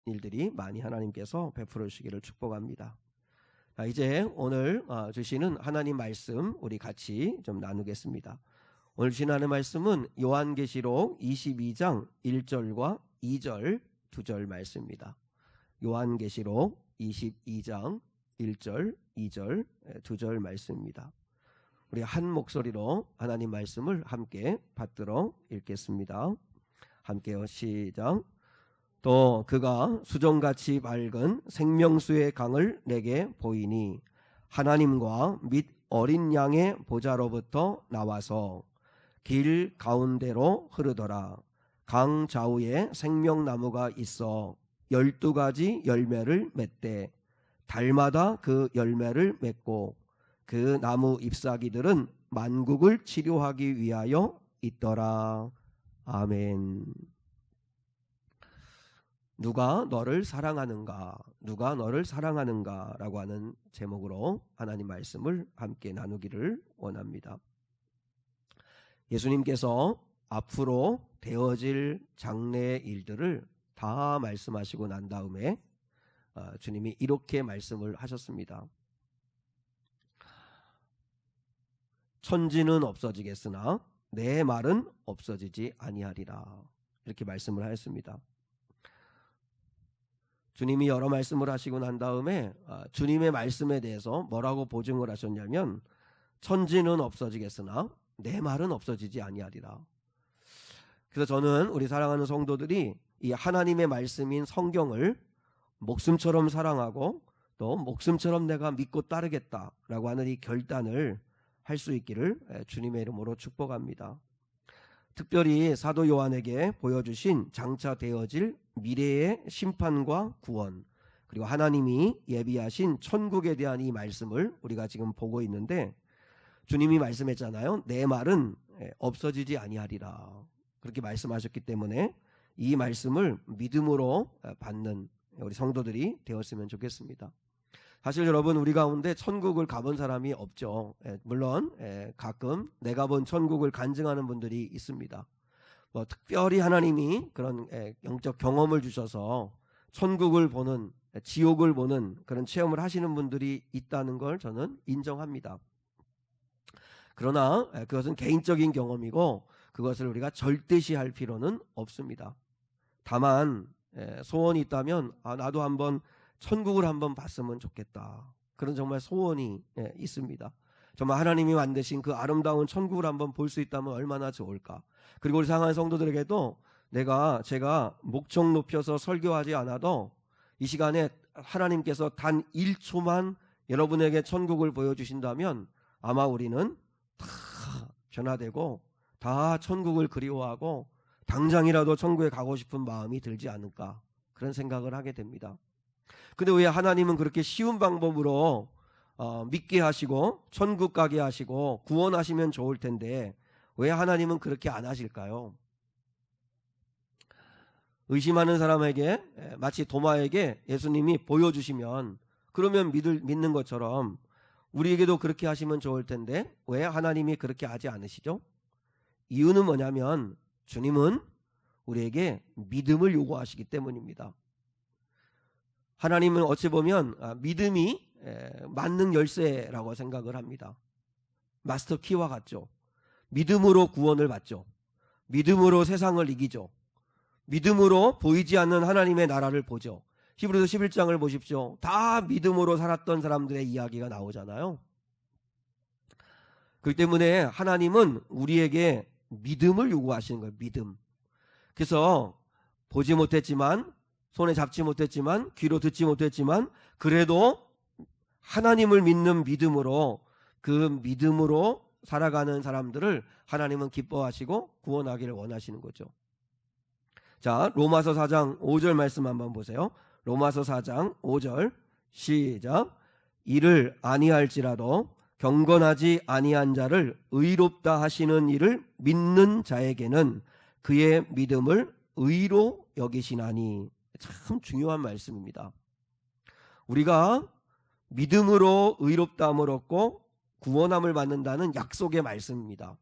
일들이 많이 하나님께서 베풀어 주시기를 축복합니다. 이제 오늘 주시는 하나님 말씀 우리 같이 좀 나누겠습니다. 오늘 주시는 하나님 말씀은 요한계시록 22장 1절과 2절 2절 말씀입니다. 요한계시록 22장 1절 2절 2절 말씀입니다. 우리 한 목소리로 하나님 말씀을 함께 받들어 읽겠습니다. 함께요. 시작. 또 그가 수정같이 맑은 생명수의 강을 내게 보이니 하나님과 및 어린 양의 보좌로부터 나와서 길 가운데로 흐르더라. 강 좌우에 생명나무가 있어 12가지 열매를 맺되 달마다 그 열매를 맺고 그 나무 잎사귀들은 만국을 치료하기 위하여 있더라. 아멘. 누가 너를 사랑하는가? 누가 너를 사랑하는가? 라고 하는 제목으로 하나님 말씀을 함께 나누기를 원합니다. 예수님께서 앞으로 되어질 장래의 일들을 다 말씀하시고 난 다음에 주님이 이렇게 말씀을 하셨습니다. 천지는 없어지겠으나 내 말은 없어지지 아니하리라. 이렇게 말씀을 하였습니다. 주님이 여러 말씀을 하시고 난 다음에 주님의 말씀에 대해서 뭐라고 보증을 하셨냐면 천지는 없어지겠으나 내 말은 없어지지 아니하리라. 그래서 저는 우리 사랑하는 성도들이 이 하나님의 말씀인 성경을 목숨처럼 사랑하고 또 목숨처럼 내가 믿고 따르겠다라고 하는 이 결단을 할 수 있기를 주님의 이름으로 축복합니다. 특별히 사도 요한에게 보여주신 장차 되어질 미래의 심판과 구원, 그리고 하나님이 예비하신 천국에 대한 이 말씀을 우리가 지금 보고 있는데 주님이 말씀했잖아요. 내 말은 없어지지 아니하리라. 그렇게 말씀하셨기 때문에 이 말씀을 믿음으로 받는 우리 성도들이 되었으면 좋겠습니다. 사실 여러분, 우리 가운데 천국을 가본 사람이 없죠. 물론 가끔 내가 본 천국을 간증하는 분들이 있습니다. 특별히 하나님이 그런 영적 경험을 주셔서 천국을 보는, 지옥을 보는 그런 체험을 하시는 분들이 있다는 걸 저는 인정합니다. 그러나 그것은 개인적인 경험이고 그것을 우리가 절대시할 필요는 없습니다. 다만 소원이 있다면 나도 한번 천국을 한번 봤으면 좋겠다. 그런 정말 소원이 있습니다. 정말 하나님이 만드신 그 아름다운 천국을 한번 볼 수 있다면 얼마나 좋을까. 그리고 우리 사랑하는 성도들에게도 제가 목청 높여서 설교하지 않아도 이 시간에 하나님께서 단 1초만 여러분에게 천국을 보여주신다면 아마 우리는 다 변화되고 다 천국을 그리워하고 당장이라도 천국에 가고 싶은 마음이 들지 않을까, 그런 생각을 하게 됩니다. 근데 왜 하나님은 그렇게 쉬운 방법으로 믿게 하시고 천국 가게 하시고 구원하시면 좋을 텐데 왜 하나님은 그렇게 안 하실까요? 의심하는 사람에게 마치 도마에게 예수님이 보여주시면 그러면 믿는 것처럼 우리에게도 그렇게 하시면 좋을 텐데 왜 하나님이 그렇게 하지 않으시죠? 이유는 뭐냐면 주님은 우리에게 믿음을 요구하시기 때문입니다. 하나님은 어찌 보면 믿음이 만능 열쇠라고 생각을 합니다. 마스터 키와 같죠. 믿음으로 구원을 받죠. 믿음으로 세상을 이기죠. 믿음으로 보이지 않는 하나님의 나라를 보죠. 히브리서 11장을 보십시오. 다 믿음으로 살았던 사람들의 이야기가 나오잖아요. 그렇기 때문에 하나님은 우리에게 믿음을 요구하시는 거예요. 믿음. 그래서 보지 못했지만, 손에 잡지 못했지만, 귀로 듣지 못했지만 그래도 하나님을 믿는 믿음으로, 그 믿음으로 살아가는 사람들을 하나님은 기뻐하시고 구원하기를 원하시는 거죠. 자, 로마서 4장 5절 말씀 한번 보세요. 로마서 4장 5절 시작. 이를 아니할지라도 경건하지 아니한 자를 의롭다 하시는 이를 믿는 자에게는 그의 믿음을 의로 여기시나니. 참 중요한 말씀입니다. 우리가 믿음으로 의롭다함을 얻고 구원함을 받는다는 약속의 말씀입니다.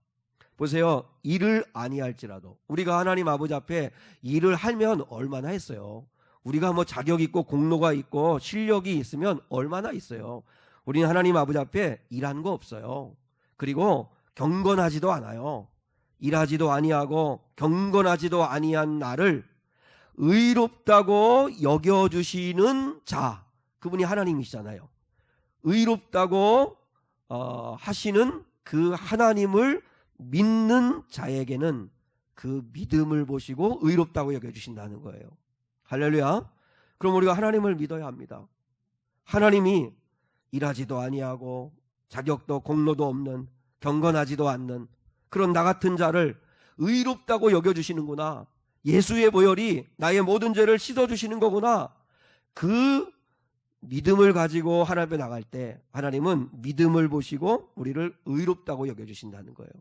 보세요. 일을 아니할지라도, 우리가 하나님 아버지 앞에 일을 하면 얼마나 했어요. 우리가 뭐 자격 있고 공로가 있고 실력이 있으면 얼마나 있어요. 우리는 하나님 아버지 앞에 일한 거 없어요. 그리고 경건하지도 않아요. 일하지도 아니하고 경건하지도 아니한 나를 의롭다고 여겨주시는 자, 그분이 하나님이시잖아요. 의롭다고 하시는 그 하나님을 믿는 자에게는 그 믿음을 보시고 의롭다고 여겨주신다는 거예요. 할렐루야. 그럼 우리가 하나님을 믿어야 합니다. 하나님이 일하지도 아니하고 자격도 공로도 없는 경건하지도 않는 그런 나 같은 자를 의롭다고 여겨주시는구나. 예수의 보혈이 나의 모든 죄를 씻어주시는 거구나. 그 믿음을 가지고 하나님 앞에 나갈 때 하나님은 믿음을 보시고 우리를 의롭다고 여겨주신다는 거예요.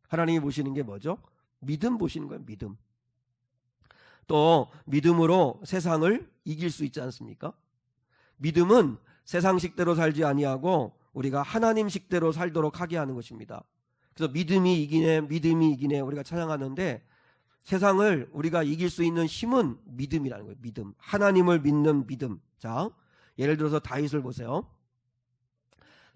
하나님이 보시는 게 뭐죠? 믿음 보시는 거예요. 믿음. 또 믿음으로 세상을 이길 수 있지 않습니까? 믿음은 세상식대로 살지 아니하고 우리가 하나님식대로 살도록 하게 하는 것입니다. 그래서 믿음이 이기네 우리가 찬양하는데 세상을 우리가 이길 수 있는 힘은 믿음이라는 거예요. 믿음. 하나님을 믿는 믿음. 자, 예를 들어서 다윗을 보세요.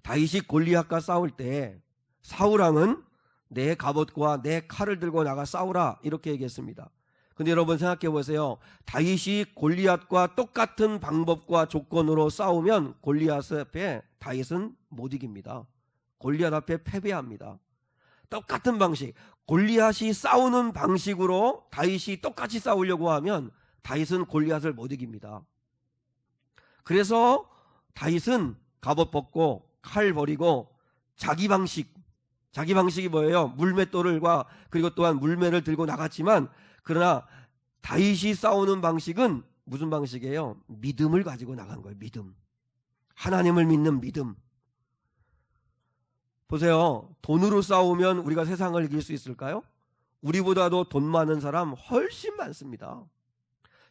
다윗이 골리앗과 싸울 때 사울왕은 내 갑옷과 내 칼을 들고 나가 싸우라 이렇게 얘기했습니다. 근데 여러분 생각해 보세요. 다윗이 골리앗과 똑같은 방법과 조건으로 싸우면 골리앗 앞에 다윗은 못 이깁니다. 골리앗 앞에 패배합니다. 똑같은 방식, 골리앗이 싸우는 방식으로 다윗이 똑같이 싸우려고 하면 다윗은 골리앗을 못 이깁니다. 그래서 다윗은 갑옷 벗고 칼 버리고 자기 방식이 뭐예요? 물맷돌과 그리고 또한 물매를 들고 나갔지만 그러나 다윗이 싸우는 방식은 무슨 방식이에요? 믿음을 가지고 나간 거예요. 믿음. 하나님을 믿는 믿음. 보세요. 돈으로 싸우면 우리가 세상을 이길 수 있을까요? 우리보다도 돈 많은 사람 훨씬 많습니다.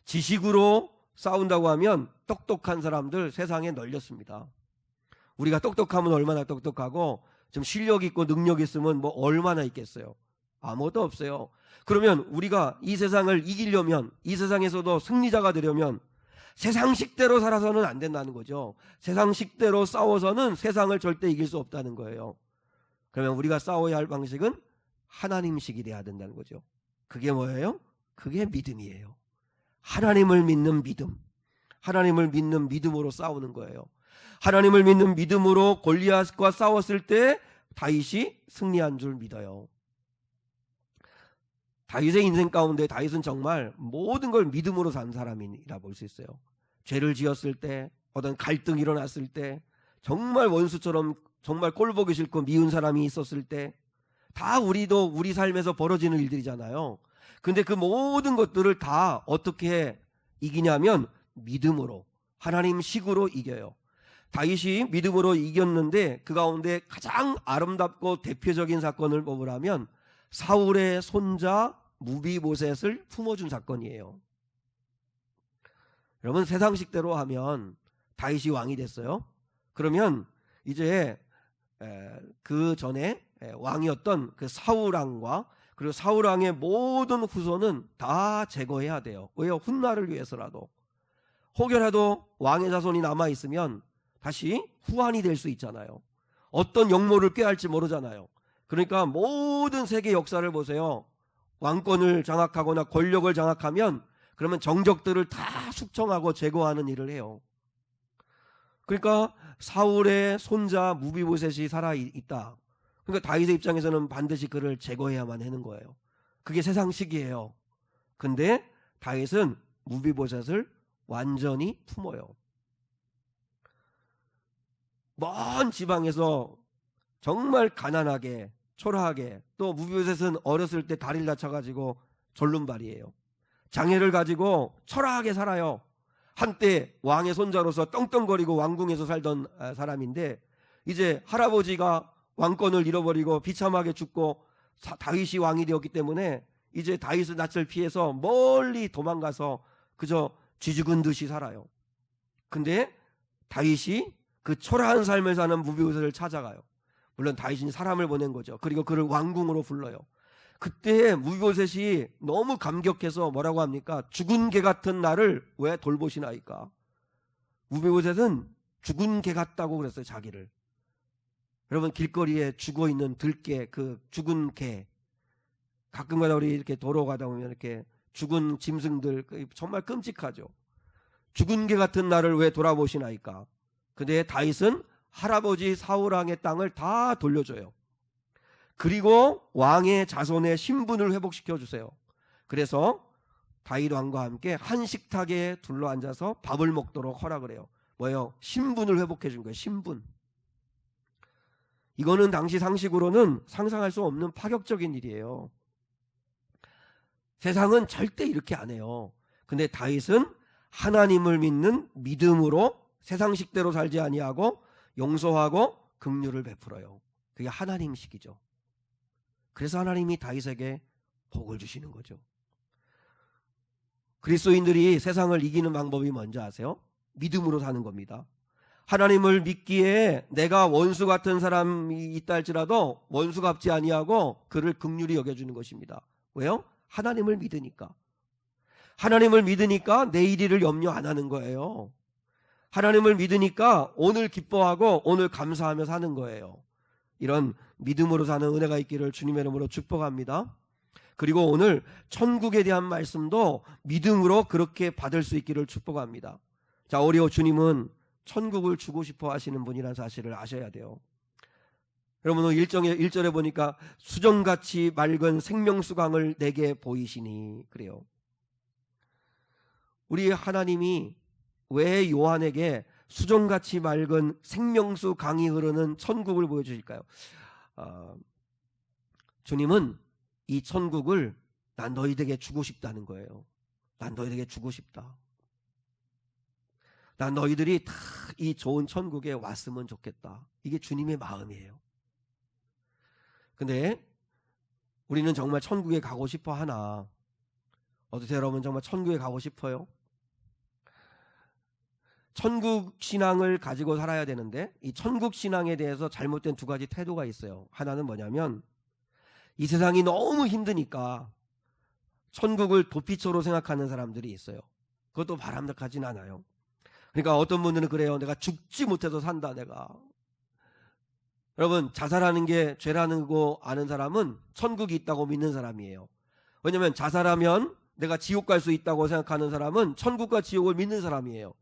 지식으로 싸운다고 하면 똑똑한 사람들 세상에 널렸습니다. 우리가 똑똑하면 얼마나 똑똑하고 좀 실력 있고 능력 있으면 뭐 얼마나 있겠어요? 아무것도 없어요. 그러면 우리가 이 세상을 이기려면, 이 세상에서도 승리자가 되려면 세상식대로 살아서는 안 된다는 거죠. 세상식대로 싸워서는 세상을 절대 이길 수 없다는 거예요. 그러면 우리가 싸워야 할 방식은 하나님식이 돼야 된다는 거죠. 그게 뭐예요? 그게 믿음이에요. 하나님을 믿는 믿음. 하나님을 믿는 믿음으로 싸우는 거예요. 하나님을 믿는 믿음으로 골리앗과 싸웠을 때 다윗이 승리한 줄 믿어요. 다윗의 인생 가운데 다윗은 정말 모든 걸 믿음으로 산 사람이라 볼 수 있어요. 죄를 지었을 때, 어떤 갈등이 일어났을 때, 정말 원수처럼 정말 꼴보기 싫고 미운 사람이 있었을 때, 다 우리도 우리 삶에서 벌어지는 일들이잖아요. 근데 그 모든 것들을 다 어떻게 이기냐면 믿음으로, 하나님 식으로 이겨요. 다윗이 믿음으로 이겼는데 그 가운데 가장 아름답고 대표적인 사건을 뽑으라면 사울의 손자 무비보셋을 품어준 사건이에요. 여러분 세상식대로 하면 다윗이 왕이 됐어요. 그러면 이제 그 전에 왕이었던 그 사울왕과 그리고 사울왕의 모든 후손은 다 제거해야 돼요. 왜요? 훗날을 위해서라도. 혹여라도 왕의 자손이 남아있으면 다시 후환이 될 수 있잖아요. 어떤 역모를 꾀할지 모르잖아요. 그러니까 모든 세계 역사를 보세요. 왕권을 장악하거나 권력을 장악하면 그러면 정적들을 다 숙청하고 제거하는 일을 해요. 그러니까 사울의 손자 무비보셋이 살아있다. 그러니까 다윗의 입장에서는 반드시 그를 제거해야만 하는 거예요. 그게 세상식이에요. 근데 다윗은 무비보셋을 완전히 품어요. 먼 지방에서 정말 가난하게 초라하게, 또 무비보셋은 어렸을 때 다리를 다쳐가지고 졸름발이에요. 장애를 가지고 초라하게 살아요. 한때 왕의 손자로서 떵떵거리고 왕궁에서 살던 사람인데 이제 할아버지가 왕권을 잃어버리고 비참하게 죽고 다윗이 왕이 되었기 때문에 이제 다윗의 낯을 피해서 멀리 도망가서 그저 쥐죽은 듯이 살아요. 근데 다윗이 그 초라한 삶을 사는 무비보셋을 찾아가요. 물론 다윗이 사람을 보낸 거죠. 그리고 그를 왕궁으로 불러요. 그때 무비보셋이 너무 감격해서 뭐라고 합니까? 죽은 개 같은 나를 왜 돌보시나이까? 무비보셋은 죽은 개 같다고 그랬어요, 자기를. 여러분, 길거리에 죽어있는 들개, 그 죽은 개, 가끔가다 우리 이렇게 도로 가다 보면 이렇게 죽은 짐승들, 정말 끔찍하죠. 죽은 개 같은 나를 왜 돌아보시나이까? 근데 다윗은 할아버지 사울왕의 땅을 다 돌려줘요. 그리고 왕의 자손의 신분을 회복시켜 주세요. 그래서 다윗 왕과 함께 한 식탁에 둘러앉아서 밥을 먹도록 허락을 해요. 뭐예요? 신분을 회복해 준 거예요. 신분. 이거는 당시 상식으로는 상상할 수 없는 파격적인 일이에요. 세상은 절대 이렇게 안 해요. 근데 다윗은 하나님을 믿는 믿음으로 세상식대로 살지 아니하고 용서하고 긍휼을 베풀어요. 그게 하나님식이죠. 그래서 하나님이 다윗에게 복을 주시는 거죠. 그리스도인들이 세상을 이기는 방법이 뭔지 아세요? 믿음으로 사는 겁니다. 하나님을 믿기에 내가 원수 같은 사람이 있다 할지라도 원수 갚지 아니하고 그를 긍휼히 여겨주는 것입니다. 왜요? 하나님을 믿으니까. 하나님을 믿으니까 내일 일을 염려 안 하는 거예요. 하나님을 믿으니까 오늘 기뻐하고 오늘 감사하며 사는 거예요. 이런 믿음으로 사는 은혜가 있기를 주님의 이름으로 축복합니다. 그리고 오늘 천국에 대한 말씀도 믿음으로 그렇게 받을 수 있기를 축복합니다. 자, 우리 주님은 천국을 주고 싶어 하시는 분이라는 사실을 아셔야 돼요. 여러분, 1절에 보니까 수정같이 맑은 생명수강을 내게 보이시니 그래요. 우리 하나님이 왜 요한에게 수정같이 맑은 생명수 강이 흐르는 천국을 보여주실까요? 주님은 이 천국을 난 너희에게 주고 싶다는 거예요. 난 너희에게 주고 싶다. 난 너희들이 다 이 좋은 천국에 왔으면 좋겠다. 이게 주님의 마음이에요. 근데 우리는 정말 천국에 가고 싶어 하나? 어떠세요, 여러분? 정말 천국에 가고 싶어요? 천국 신앙을 가지고 살아야 되는데 이 천국 신앙에 대해서 잘못된 두 가지 태도가 있어요. 하나는 뭐냐면 이 세상이 너무 힘드니까 천국을 도피처로 생각하는 사람들이 있어요. 그것도 바람직하진 않아요. 그러니까 어떤 분들은 그래요. 내가 죽지 못해서 산다, 내가. 여러분, 자살하는 게 죄라는 거 아는 사람은 천국이 있다고 믿는 사람이에요. 왜냐하면 자살하면 내가 지옥 갈 수 있다고 생각하는 사람은 천국과 지옥을 믿는 사람이에요.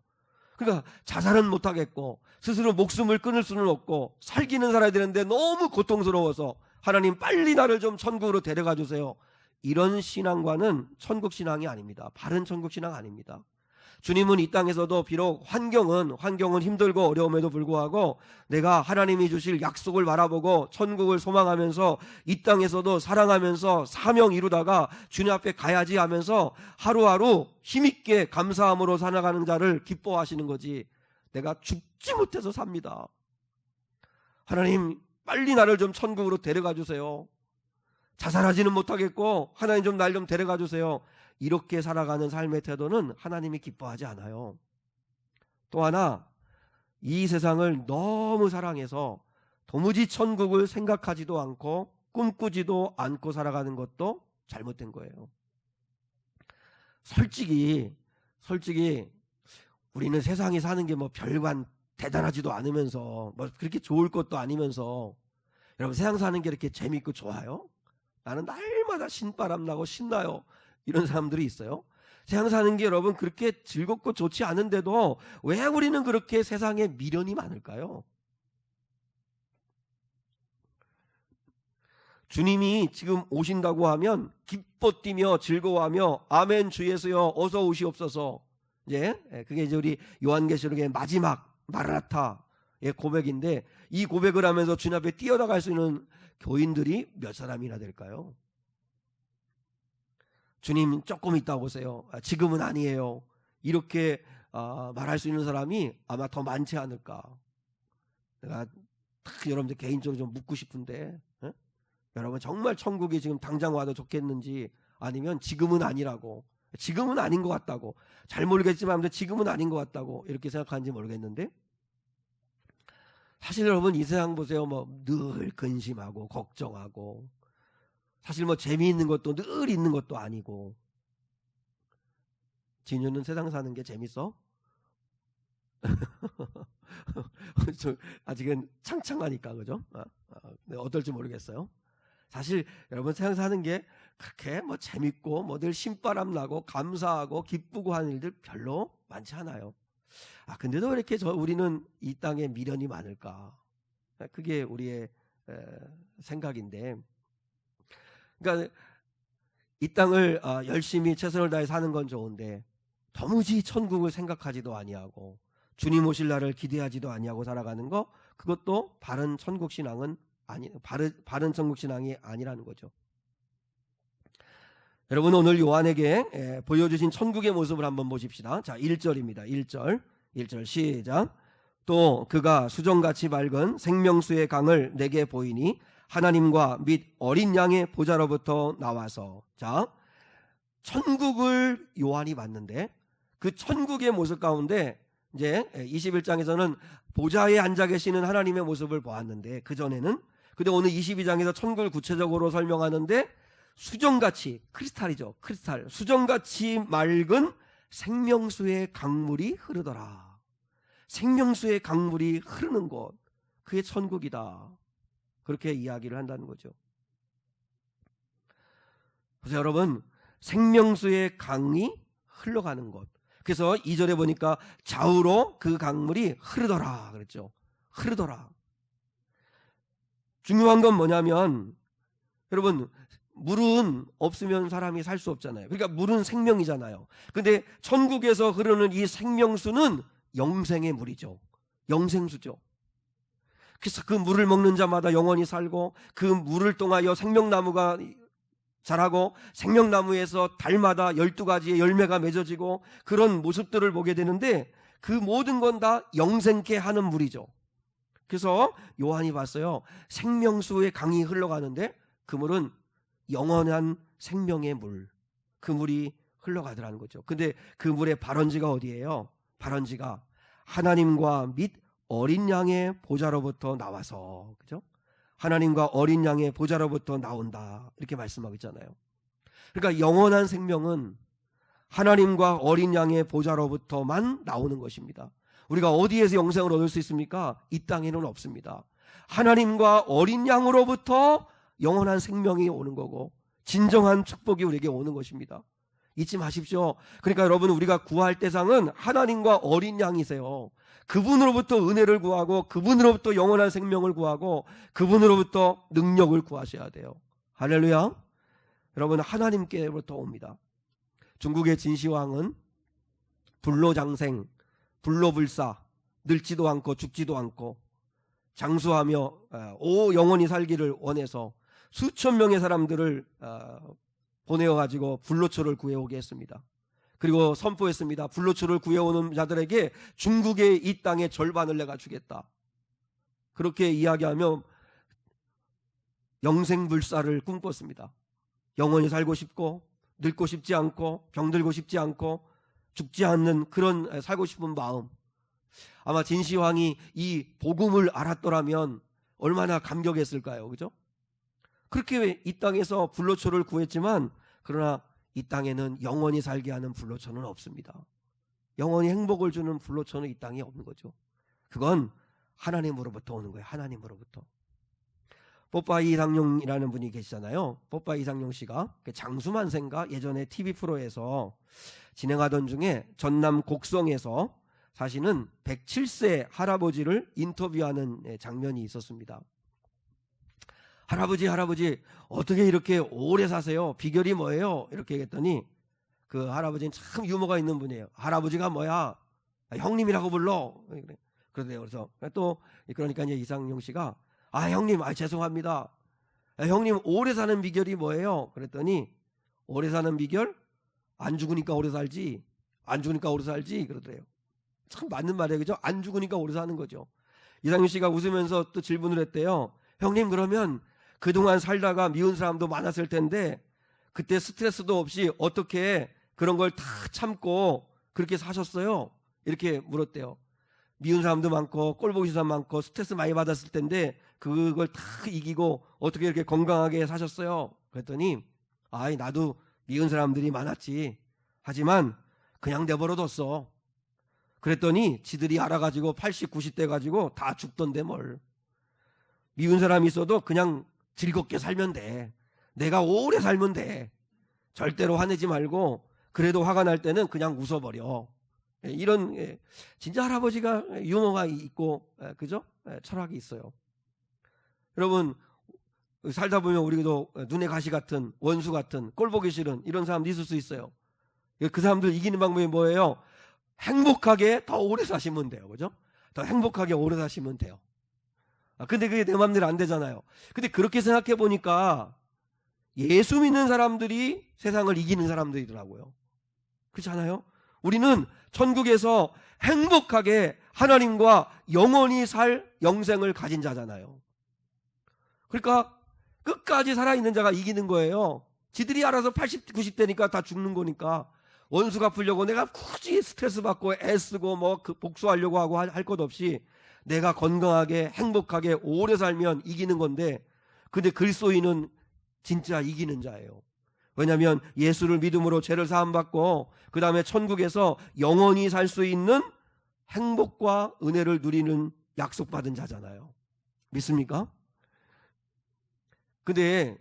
그러니까 자살은 못하겠고 스스로 목숨을 끊을 수는 없고 살기는 살아야 되는데 너무 고통스러워서 하나님 빨리 나를 좀 천국으로 데려가 주세요. 이런 신앙과는 천국 신앙이 아닙니다. 바른 천국 신앙 아닙니다. 주님은 이 땅에서도 비록 환경은 힘들고 어려움에도 불구하고 내가 하나님이 주실 약속을 바라보고 천국을 소망하면서 이 땅에서도 사랑하면서 사명 이루다가 주님 앞에 가야지 하면서 하루하루 힘있게 감사함으로 살아가는 자를 기뻐하시는 거지, 내가 죽지 못해서 삽니다. 하나님 빨리 나를 좀 천국으로 데려가 주세요. 자살하지는 못하겠고 하나님 좀 날 좀 데려가 주세요. 이렇게 살아가는 삶의 태도는 하나님이 기뻐하지 않아요. 또 하나, 이 세상을 너무 사랑해서 도무지 천국을 생각하지도 않고 꿈꾸지도 않고 살아가는 것도 잘못된 거예요. 솔직히 우리는 세상에 사는 게 뭐 별반 대단하지도 않으면서 뭐 그렇게 좋을 것도 아니면서, 여러분 세상 사는 게 이렇게 재밌고 좋아요? 나는 날마다 신바람 나고 신나요. 이런 사람들이 있어요. 세상 사는 게 여러분 그렇게 즐겁고 좋지 않은데도 왜 우리는 그렇게 세상에 미련이 많을까요? 주님이 지금 오신다고 하면 기뻐 뛰며 즐거워하며 아멘 주 예수여 어서 오시옵소서. 그게 이제 우리 요한계시록의 마지막 마라나타의 고백인데, 이 고백을 하면서 주님 앞에 뛰어나갈 수 있는 교인들이 몇 사람이나 될까요? 주님 조금 있다 오세요. 지금은 아니에요. 이렇게 말할 수 있는 사람이 아마 더 많지 않을까. 내가 여러분들 개인적으로 좀 묻고 싶은데, 여러분 정말 천국이 지금 당장 와도 좋겠는지, 아니면 지금은 아니라고, 지금은 아닌 것 같다고, 잘 모르겠지만 지금은 아닌 것 같다고 이렇게 생각하는지 모르겠는데, 사실 여러분 이 세상 보세요. 뭐 늘 근심하고 걱정하고 사실 뭐 재미있는 것도 늘 있는 것도 아니고. 진유는 세상 사는 게 재밌어? 아직은 창창하니까, 그죠? 어떨지 모르겠어요. 사실 여러분 세상 사는 게 그렇게 뭐 재밌고 뭐 늘 신바람 나고 감사하고 기쁘고 하는 일들 별로 많지 않아요. 근데도 왜 이렇게 우리는 이 땅에 미련이 많을까? 그게 우리의 생각인데, 그러니까 이 땅을 열심히 최선을 다해 사는 건 좋은데 도무지 천국을 생각하지도 아니하고 주님 오실 날을 기대하지도 아니하고 살아가는 거, 그것도 바른 천국 신앙은 바른 천국 신앙이 아니라는 거죠. 여러분 오늘 요한에게 보여주신 천국의 모습을 한번 보십시다. 자, 1절입니다. 1절 시작. 또 그가 수정같이 맑은 생명수의 강을 내게 보이니 하나님과 및 어린 양의 보좌로부터 나와서, 자, 천국을 요한이 봤는데 그 천국의 모습 가운데 이제 21장에서는 보좌에 앉아 계시는 하나님의 모습을 보았는데, 그전에는, 근데 오늘 22장에서 천국을 구체적으로 설명하는데 수정같이, 크리스탈이죠, 크리스탈, 수정같이 맑은 생명수의 강물이 흐르더라. 생명수의 강물이 흐르는 곳, 그게 천국이다. 그렇게 이야기를 한다는 거죠. 그래서 여러분, 생명수의 강이 흘러가는 곳, 그래서 2절에 보니까 좌우로 그 강물이 흐르더라 그랬죠. 흐르더라. 중요한 건 뭐냐면, 여러분, 물은 없으면 사람이 살 수 없잖아요. 그러니까 물은 생명이잖아요. 근데 천국에서 흐르는 이 생명수는 영생의 물이죠. 영생수죠. 그래서 그 물을 먹는 자마다 영원히 살고, 그 물을 통하여 생명나무가 자라고, 생명나무에서 달마다 12가지의 열매가 맺어지고, 그런 모습들을 보게 되는데 그 모든 건 다 영생케 하는 물이죠. 그래서 요한이 봤어요. 생명수의 강이 흘러가는데 그 물은 영원한 생명의 물, 그 물이 흘러가더라는 거죠. 근데 그 물의 발원지가 어디예요? 발원지가 하나님과 및 어린 양의 보좌로부터 나와서, 그죠? 하나님과 어린 양의 보좌로부터 나온다, 이렇게 말씀하고 있잖아요. 그러니까 영원한 생명은 하나님과 어린 양의 보좌로부터만 나오는 것입니다. 우리가 어디에서 영생을 얻을 수 있습니까? 이 땅에는 없습니다. 하나님과 어린 양으로부터 영원한 생명이 오는 거고, 진정한 축복이 우리에게 오는 것입니다. 잊지 마십시오. 그러니까 여러분, 우리가 구할 대상은 하나님과 어린 양이세요. 그분으로부터 은혜를 구하고, 그분으로부터 영원한 생명을 구하고, 그분으로부터 능력을 구하셔야 돼요. 할렐루야. 여러분, 하나님께로부터 옵니다. 중국의 진시황은 불로장생, 불로불사, 늙지도 않고 죽지도 않고 장수하며 영원히 살기를 원해서 수천 명의 사람들을 보내어가지고 불로초를 구해오게 했습니다. 그리고 선포했습니다. 불로초를 구해오는 자들에게 중국의 이 땅의 절반을 내가 주겠다. 그렇게 이야기하며 영생불사를 꿈꿨습니다. 영원히 살고 싶고, 늙고 싶지 않고, 병들고 싶지 않고, 죽지 않는 그런 살고 싶은 마음. 아마 진시황이 이 복음을 알았더라면 얼마나 감격했을까요? 그죠? 그렇게 이 땅에서 불로초를 구했지만, 그러나 이 땅에는 영원히 살게 하는 불로초는 없습니다. 영원히 행복을 주는 불로초는 이 땅에 없는 거죠. 그건 하나님으로부터 오는 거예요. 하나님으로부터. 뽀빠 이상용이라는 분이 계시잖아요. 뽀빠 이상용 씨가 장수만생가 예전에 TV 프로에서 진행하던 중에 전남 곡성에서 사시는 107세 할아버지를 인터뷰하는 장면이 있었습니다. 할아버지 어떻게 이렇게 오래 사세요? 비결이 뭐예요? 이렇게 얘기했더니 그 할아버지는 참 유머가 있는 분이에요. 할아버지가 뭐야? 형님이라고 불러. 그러대요. 그래서 또 그러니까 이제 이상용 씨가 형님, 죄송합니다. 형님 오래 사는 비결이 뭐예요? 그랬더니 오래 사는 비결? 안 죽으니까 오래 살지. 안 죽으니까 오래 살지. 그러더래요. 참 맞는 말이에요. 그죠? 안 죽으니까 오래 사는 거죠. 이상용 씨가 웃으면서 또 질문을 했대요. 형님, 그러면 그동안 살다가 미운 사람도 많았을 텐데 그때 스트레스도 없이 어떻게 그런 걸 다 참고 그렇게 사셨어요? 이렇게 물었대요. 미운 사람도 많고 꼴보기 싫은 사람 많고 스트레스 많이 받았을 텐데 그걸 다 이기고 어떻게 이렇게 건강하게 사셨어요? 그랬더니 아이 나도 미운 사람들이 많았지. 하지만 그냥 내버려뒀어. 그랬더니 지들이 알아가지고 80, 90대 가지고 다 죽던데 뭘. 미운 사람이 있어도 그냥 즐겁게 살면 돼. 내가 오래 살면 돼. 절대로 화내지 말고 그래도 화가 날 때는 그냥 웃어버려. 이런 진짜 할아버지가 유머가 있고 그죠? 철학이 있어요. 여러분 살다 보면 우리도 눈에 가시 같은 원수 같은 꼴보기 싫은 이런 사람도 있을 수 있어요. 그 사람들 이기는 방법이 뭐예요? 행복하게 더 오래 사시면 돼요. 그죠? 더 행복하게 오래 사시면 돼요. 근데 그게 내 마음대로 안 되잖아요. 근데 그렇게 생각해 보니까 예수 믿는 사람들이 세상을 이기는 사람들이더라고요. 그렇지 않아요? 우리는 천국에서 행복하게 하나님과 영원히 살 영생을 가진 자잖아요. 그러니까 끝까지 살아있는 자가 이기는 거예요. 지들이 알아서 80, 90대니까 다 죽는 거니까 원수 갚으려고 내가 굳이 스트레스 받고 애쓰고 뭐 복수하려고 하고 할 것 없이 내가 건강하게 행복하게 오래 살면 이기는 건데, 근데 그리스도인은 진짜 이기는 자예요. 왜냐하면 예수를 믿음으로 죄를 사함받고 그 다음에 천국에서 영원히 살 수 있는 행복과 은혜를 누리는 약속받은 자잖아요. 믿습니까? 근데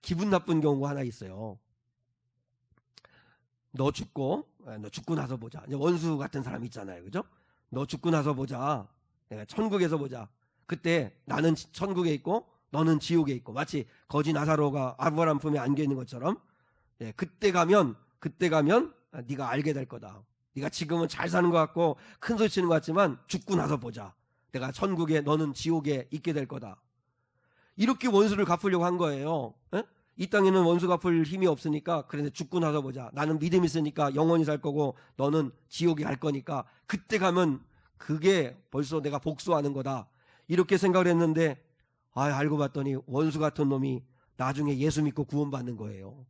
기분 나쁜 경우가 하나 있어요. 너 죽고 나서 보자. 원수 같은 사람 있잖아요. 그죠? 너 죽고 나서 보자. 내가 천국에서 보자. 그때 나는 천국에 있고 너는 지옥에 있고, 마치 거지 나사로가 아브라함 품에 안겨 있는 것처럼 그때 가면 네가 알게 될 거다. 네가 지금은 잘 사는 것 같고 큰 소리 치는 것 같지만 죽고 나서 보자. 내가 천국에 너는 지옥에 있게 될 거다. 이렇게 원수를 갚으려고 한 거예요. 이 땅에는 원수 갚을 힘이 없으니까 그런데 죽고 나서 보자. 나는 믿음이 있으니까 영원히 살 거고 너는 지옥에 갈 거니까 그때 가면 그게 벌써 내가 복수하는 거다. 이렇게 생각을 했는데 알고 봤더니 원수 같은 놈이 나중에 예수 믿고 구원받는 거예요.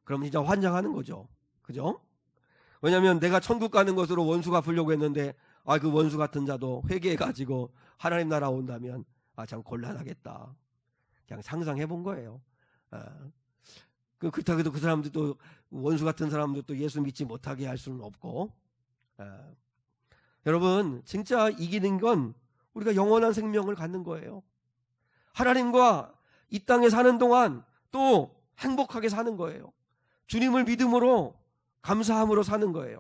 그럼 진짜 환장하는 거죠. 그죠? 왜냐하면 내가 천국 가는 것으로 원수 갚으려고 했는데 그 원수 같은 자도 회개해가지고 하나님 나라 온다면 참 곤란하겠다. 그냥 상상해 본 거예요. 그렇다고 해도 그 사람들도 원수 같은 사람들도 예수 믿지 못하게 할 수는 없고, 여러분 진짜 이기는 건 우리가 영원한 생명을 갖는 거예요. 하나님과 이 땅에 사는 동안 또 행복하게 사는 거예요. 주님을 믿음으로 감사함으로 사는 거예요.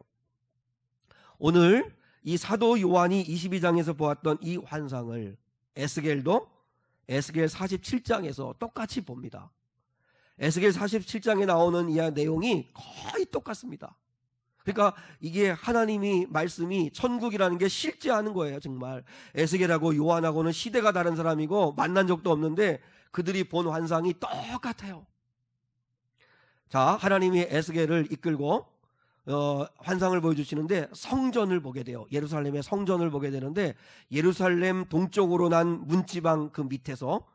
오늘 이 사도 요한이 22장에서 보았던 이 환상을 에스겔도 에스겔 47장에서 똑같이 봅니다. 에스겔 47장에 나오는 이 내용이 거의 똑같습니다. 그러니까 이게 하나님이 말씀이 천국이라는 게 실제하는 거예요. 정말 에스겔하고 요한하고는 시대가 다른 사람이고 만난 적도 없는데 그들이 본 환상이 똑같아요. 자, 하나님이 에스겔을 이끌고 환상을 보여주시는데 성전을 보게 돼요. 예루살렘의 성전을 보게 되는데 예루살렘 동쪽으로 난 문지방 그 밑에서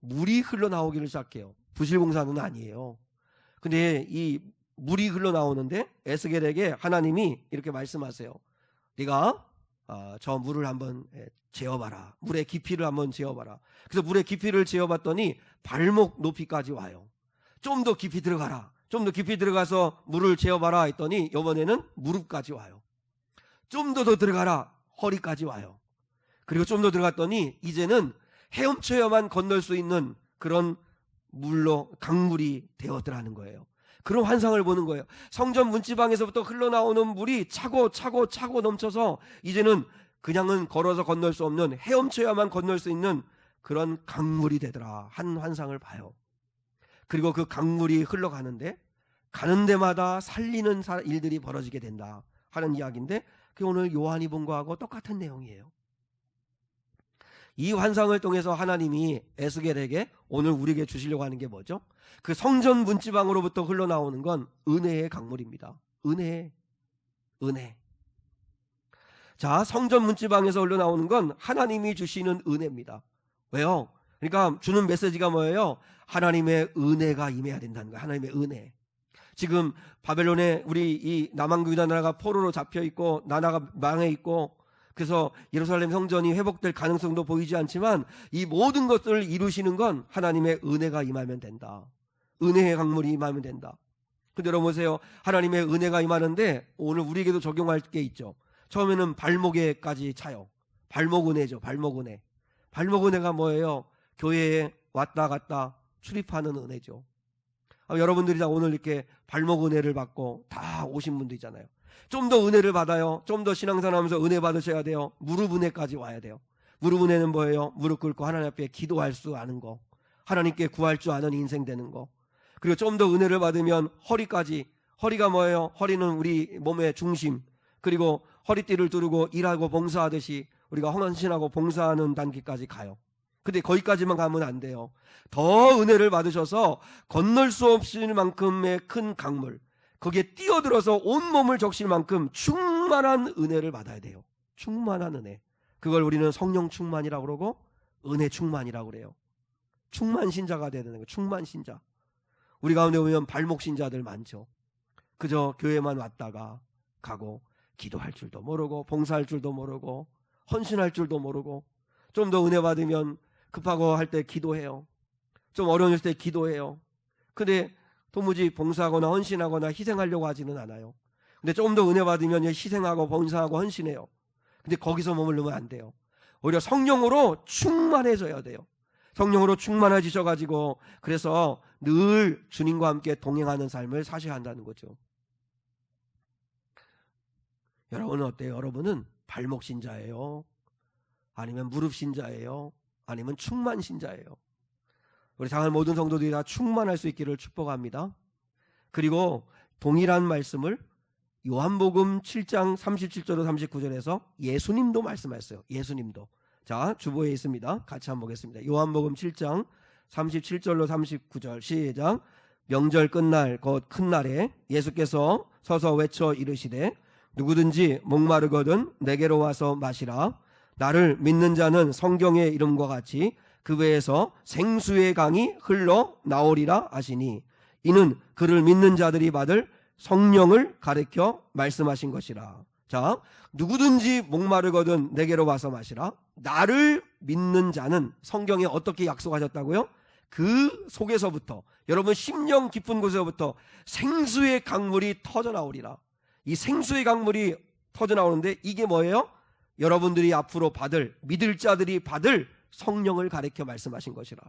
물이 흘러나오기를 시작해요. 부실공사는 아니에요. 근데 이 물이 흘러나오는데 에스겔에게 하나님이 이렇게 말씀하세요. 네가 저 물을 한번 재어봐라. 물의 깊이를 한번 재어봐라. 그래서 물의 깊이를 재어봤더니 발목 높이까지 와요. 좀 더 깊이 들어가라. 좀 더 깊이 들어가서 물을 재어봐라 했더니 이번에는 무릎까지 와요. 좀 더 들어가라. 허리까지 와요. 그리고 좀 더 들어갔더니 이제는 헤엄쳐야만 건널 수 있는 그런 물로 강물이 되었더라는 거예요. 그런 환상을 보는 거예요. 성전 문지방에서부터 흘러나오는 물이 차고 넘쳐서 이제는 그냥은 걸어서 건널 수 없는, 헤엄쳐야만 건널 수 있는 그런 강물이 되더라 한 환상을 봐요. 그리고 그 강물이 흘러가는데 가는 데마다 살리는 일들이 벌어지게 된다 하는 이야기인데 그게 오늘 요한이 본 거하고 똑같은 내용이에요. 이 환상을 통해서 하나님이 에스겔에게 오늘 우리에게 주시려고 하는 게 뭐죠? 그 성전 문지방으로부터 흘러나오는 건 은혜의 강물입니다. 은혜. 자, 성전 문지방에서 흘러나오는 건 하나님이 주시는 은혜입니다. 왜요? 그러니까 주는 메시지가 뭐예요? 하나님의 은혜가 임해야 된다는 거예요. 하나님의 은혜. 지금 바벨론에 우리 이 남왕 유다 나라가 포로로 잡혀 있고 나라가 망해 있고 그래서 예루살렘 성전이 회복될 가능성도 보이지 않지만 이 모든 것들을 이루시는 건 하나님의 은혜가 임하면 된다. 은혜의 강물이 임하면 된다. 근데 여러분 보세요. 하나님의 은혜가 임하는데 오늘 우리에게도 적용할 게 있죠. 처음에는 발목에까지 차요. 발목 은혜죠. 발목 은혜. 발목 은혜가 뭐예요? 교회에 왔다 갔다 출입하는 은혜죠. 여러분들이 다 오늘 이렇게 발목 은혜를 받고 다 오신 분들이잖아요. 좀 더 은혜를 받아요. 좀 더 신앙생활하면서 은혜 받으셔야 돼요. 무릎 은혜까지 와야 돼요. 무릎 은혜는 뭐예요? 무릎 꿇고 하나님 앞에 기도할 수 아는 거, 하나님께 구할 줄 아는 인생 되는 거. 그리고 좀 더 은혜를 받으면 허리까지. 허리가 뭐예요? 허리는 우리 몸의 중심. 그리고 허리띠를 두르고 일하고 봉사하듯이 우리가 헌신하고 봉사하는 단계까지 가요. 근데 거기까지만 가면 안 돼요. 더 은혜를 받으셔서 건널 수 없을 만큼의 큰 강물, 거기에 뛰어들어서 온몸을 적실 만큼 충만한 은혜를 받아야 돼요. 충만한 은혜. 그걸 우리는 성령 충만이라고 그러고 은혜 충만이라고 그래요. 충만 신자가 돼야 되는 거예요. 충만 신자. 우리 가운데 보면 발목 신자들 많죠. 그저 교회만 왔다가 가고 기도할 줄도 모르고 봉사할 줄도 모르고 헌신할 줄도 모르고, 좀 더 은혜 받으면 급하고 할 때 기도해요. 좀 어려울 때 기도해요. 근데 도무지 봉사하거나 헌신하거나 희생하려고 하지는 않아요. 근데 좀 더 은혜 받으면 희생하고 봉사하고 헌신해요. 근데 거기서 머무르면 안 돼요. 오히려 성령으로 충만해져야 돼요. 성령으로 충만해지셔가지고 그래서 늘 주님과 함께 동행하는 삶을 사셔야 한다는 거죠. 여러분은 어때요? 여러분은 발목 신자예요? 아니면 무릎 신자예요? 아니면 충만 신자예요? 우리 사랑하는 모든 성도들이 다 충만할 수 있기를 축복합니다. 그리고 동일한 말씀을 요한복음 7장 37절로 39절에서 예수님도 말씀하셨어요. 예수님도. 자, 주보에 있습니다. 같이 한번 보겠습니다. 요한복음 7장 37절로 39절 시작. 명절 끝날 곧 큰 날에 예수께서 서서 외쳐 이르시되 누구든지 목마르거든 내게로 와서 마시라. 나를 믿는 자는 성경의 이름과 같이 그 배에서 생수의 강이 흘러 나오리라 하시니 이는 그를 믿는 자들이 받을 성령을 가르쳐 말씀하신 것이라. 자, 누구든지 목마르거든 내게로 와서 마시라. 나를 믿는 자는 성경에 어떻게 약속하셨다고요? 그 속에서부터, 여러분 심령 깊은 곳에서부터 생수의 강물이 터져 나오리라. 이 생수의 강물이 터져 나오는데 이게 뭐예요? 여러분들이 앞으로 받을, 믿을 자들이 받을 성령을 가르쳐 말씀하신 것이라.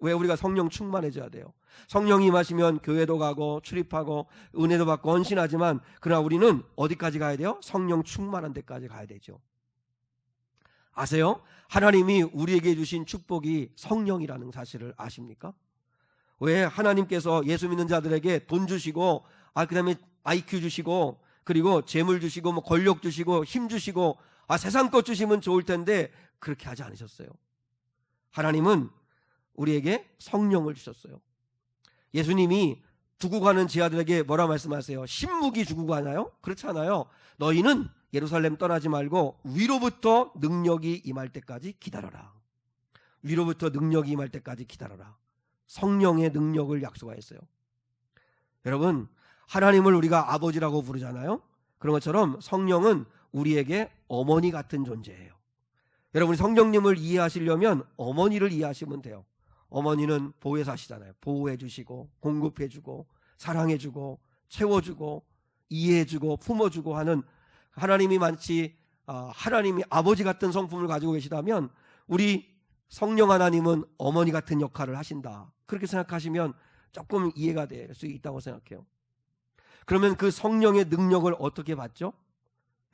왜 우리가 성령 충만해져야 돼요? 성령이 임하시면 교회도 가고 출입하고 은혜도 받고 헌신하지만, 그러나 우리는 어디까지 가야 돼요? 성령 충만한 데까지 가야 되죠. 아세요? 하나님이 우리에게 주신 축복이 성령이라는 사실을 아십니까? 왜 하나님께서 예수 믿는 자들에게 돈 주시고 그다음에 IQ 주시고 그리고 재물 주시고 뭐 권력 주시고 힘 주시고 세상 것 주시면 좋을 텐데 그렇게 하지 않으셨어요. 하나님은 우리에게 성령을 주셨어요. 예수님이 두고 가는 제 아들에게 뭐라 말씀하세요? 신무기 주고 가나요? 그렇지 않아요. 너희는 예루살렘 떠나지 말고 위로부터 능력이 임할 때까지 기다려라. 위로부터 능력이 임할 때까지 기다려라. 성령의 능력을 약속하였어요. 여러분, 하나님을 우리가 아버지라고 부르잖아요. 그런 것처럼 성령은 우리에게 어머니 같은 존재예요. 여러분이 성령님을 이해하시려면 어머니를 이해하시면 돼요. 어머니는 보혜사시잖아요. 보호해주시고 공급해주고 사랑해주고 채워주고 이해해주고 품어주고 하는, 하나님이 마치 하나님이 아버지 같은 성품을 가지고 계시다면 우리 성령 하나님은 어머니 같은 역할을 하신다. 그렇게 생각하시면 조금 이해가 될 수 있다고 생각해요. 그러면 그 성령의 능력을 어떻게 받죠?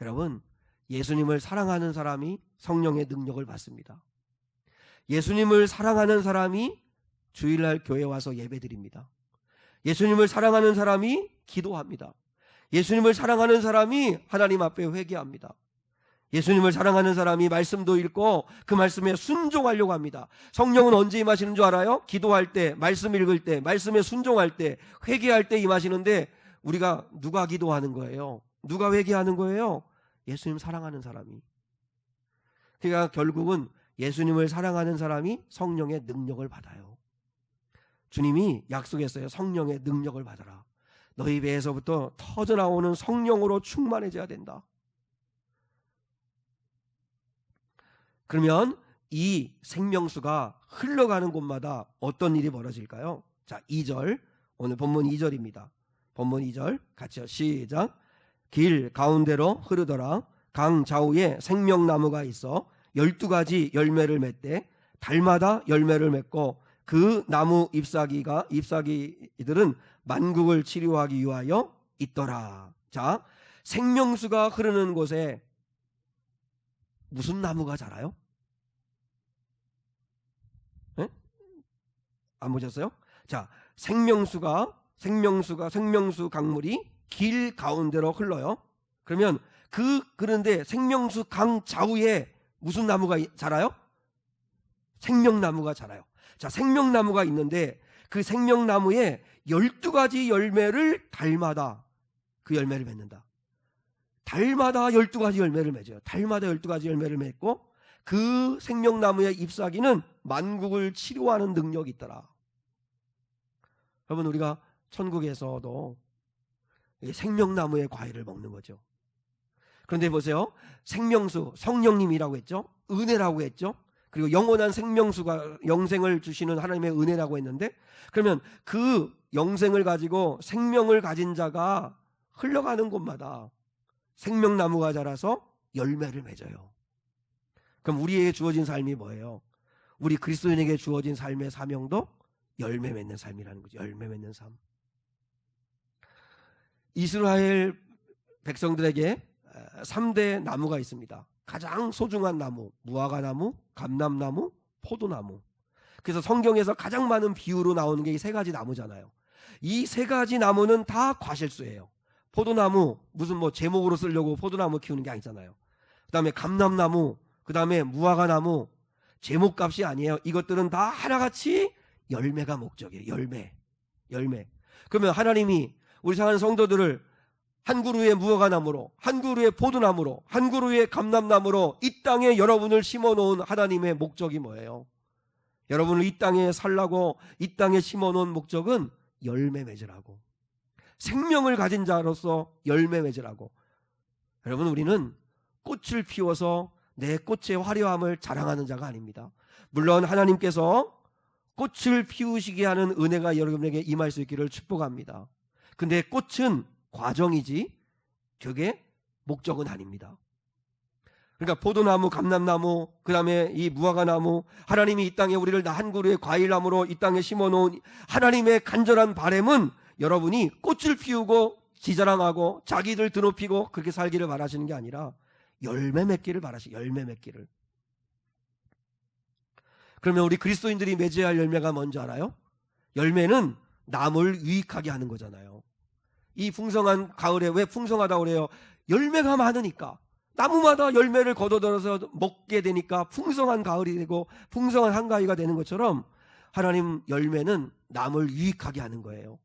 여러분, 예수님을 사랑하는 사람이 성령의 능력을 받습니다. 예수님을 사랑하는 사람이 주일날 교회 와서 예배드립니다. 예수님을 사랑하는 사람이 기도합니다. 예수님을 사랑하는 사람이 하나님 앞에 회개합니다. 예수님을 사랑하는 사람이 말씀도 읽고 그 말씀에 순종하려고 합니다. 성령은 언제 임하시는 줄 알아요? 기도할 때, 말씀 읽을 때, 말씀에 순종할 때, 회개할 때 임하시는데, 우리가 누가 기도하는 거예요? 누가 회개하는 거예요? 예수님 사랑하는 사람이. 그러니까 결국은 예수님을 사랑하는 사람이 성령의 능력을 받아요. 주님이 약속했어요. 성령의 능력을 받아라. 너희 배에서부터 터져나오는 성령으로 충만해져야 된다. 그러면 이 생명수가 흘러가는 곳마다 어떤 일이 벌어질까요? 자, 2절. 오늘 본문 2절입니다. 본문 2절 같이요. 시작. 길 가운데로 흐르더라. 강 좌우에 생명나무가 있어 12가지 열매를 맺되 달마다 열매를 맺고 그 나무 잎사귀들은 만국을 치료하기 위하여 있더라. 자, 생명수가 흐르는 곳에 무슨 나무가 자라요? 네? 안 보셨어요? 자, 생명수 강물이 길 가운데로 흘러요. 그러면 그런데 생명수 강 좌우에 무슨 나무가 자라요? 생명나무가 자라요. 자, 생명나무가 있는데 그 생명나무에 12가지 열매를 달마다 그 열매를 맺는다. 달마다 12가지 열매를 맺어요. 달마다 12가지 열매를 맺고 그 생명나무의 잎사귀는 만국을 치료하는 능력이 있더라. 여러분, 우리가 천국에서도 생명나무의 과일을 먹는 거죠. 그런데 보세요. 생명수, 성령님이라고 했죠. 은혜라고 했죠. 그리고 영원한 생명수가 영생을 주시는 하나님의 은혜라고 했는데, 그러면 그 영생을 가지고 생명을 가진 자가 흘러가는 곳마다 생명나무가 자라서 열매를 맺어요. 그럼 우리에게 주어진 삶이 뭐예요? 우리 그리스도인에게 주어진 삶의 사명도 열매 맺는 삶이라는 거죠. 열매 맺는 삶. 이스라엘 백성들에게 3대 나무가 있습니다. 가장 소중한 나무, 무화과나무, 감람나무, 포도나무. 그래서 성경에서 가장 많은 비유로 나오는 게 이 세 가지 나무잖아요. 이 세 가지 나무는 다 과실수예요. 포도나무, 무슨 제목으로 쓰려고 포도나무 키우는 게 아니잖아요. 그 다음에 감람나무, 그 다음에 무화과나무, 제목값이 아니에요. 이것들은 다 하나같이 열매가 목적이에요. 열매. 그러면 하나님이 우리 사랑하는 성도들을 한 그루의 무화과나무로, 한 그루의 포도나무로, 한 그루의 감람나무로 이 땅에 여러분을 심어놓은 하나님의 목적이 뭐예요? 여러분을 이 땅에 살라고 이 땅에 심어놓은 목적은 열매 맺으라고, 생명을 가진 자로서 열매 맺으라고. 여러분, 우리는 꽃을 피워서 내 꽃의 화려함을 자랑하는 자가 아닙니다. 물론 하나님께서 꽃을 피우시게 하는 은혜가 여러분에게 임할 수 있기를 축복합니다. 근데 꽃은 과정이지 그게 목적은 아닙니다. 그러니까 포도나무, 감람나무, 그 다음에 이 무화과나무, 하나님이 이 땅에 우리를 한 그루의 과일나무로 이 땅에 심어놓은 하나님의 간절한 바람은 여러분이 꽃을 피우고 지자랑하고 자기들 드높이고 그렇게 살기를 바라시는 게 아니라 열매 맺기를 바라시고, 열매 맺기를. 그러면 우리 그리스도인들이 맺어야 할 열매가 뭔지 알아요? 열매는 남을 유익하게 하는 거잖아요. 이 풍성한 가을에 왜 풍성하다고 그래요? 열매가 많으니까. 나무마다 열매를 거둬들여서 먹게 되니까 풍성한 가을이 되고 풍성한 한가위가 되는 것처럼 하나님 열매는 남을 유익하게 하는 거예요.